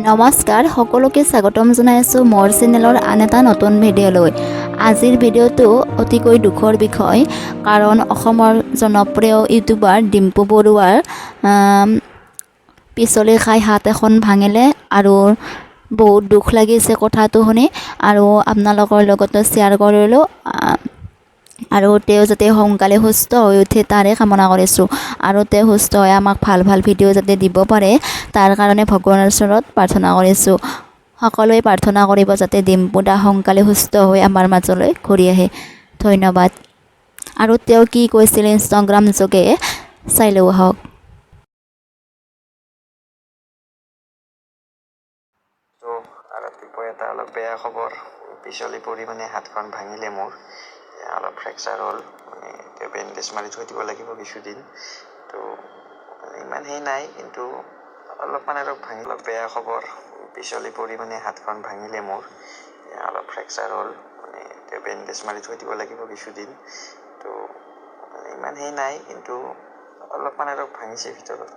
নমস্কাৰ সকলোকে স্বাগতম জনাইছো মোৰ চেনেলৰ আন এটা নতুন ভিডিঅ'লৈ। আজিৰ ভিডিঅ'টো অতিকৈ দুখৰ বিষয়, কাৰণ অসমৰ জনপ্ৰিয় ইউটিউবাৰ ডিম্পু বৰুৱাৰ পিছলি খাই হাত এখন ভাঙিলে আৰু বহুত দুখ লাগিছে কথাটো শুনি, আৰু আপোনালোকৰ লগত শ্বেয়াৰ কৰিলোঁ। আৰু তেওঁ যাতে সোনকালে সুস্থ হৈ উঠে তাৰে কামনা কৰিছোঁ, আৰু তেওঁ সুস্থ হৈ আমাক ভাল ভাল ভিডিঅ' যাতে দিব পাৰে তাৰ কাৰণে ভগৱানৰ ওচৰত প্ৰাৰ্থনা কৰিছোঁ। সকলোৱে প্ৰাৰ্থনা কৰিব যাতে ডিম্পু দা সোনকালে সুস্থ হৈ আমাৰ মাজলৈ ঘূৰি আহে। ধন্যবাদ। আৰু তেওঁ কি কৈছিল ইনষ্টাগ্ৰাম যোগে চাই লওঁ আহক। ৰাতিপুৱা এটা অলপ বেয়া খবৰ, পিছলি পৰি হাতখন ভাঙিলে মোৰ, অলপ ফ্ৰেকচাৰ হ'ল, এতিয়া বেণ্ডেজ মাৰি থৈ দিব লাগিব কিছুদিন। তো ইমান সেই নাই, কিন্তু অলপমান আৰু অলপ বেয়া খবৰ, পিছলি পৰি হাতখন ভাঙিলে মোৰ, অলপ ফ্ৰেকচাৰ হ'ল, এতিয়া বেণ্ডেজ মাৰি থৈ দিব লাগিব কিছুদিন। তো ইমান সেই নাই, কিন্তু অলপমান আৰু ভাঙিছে ভিতৰত।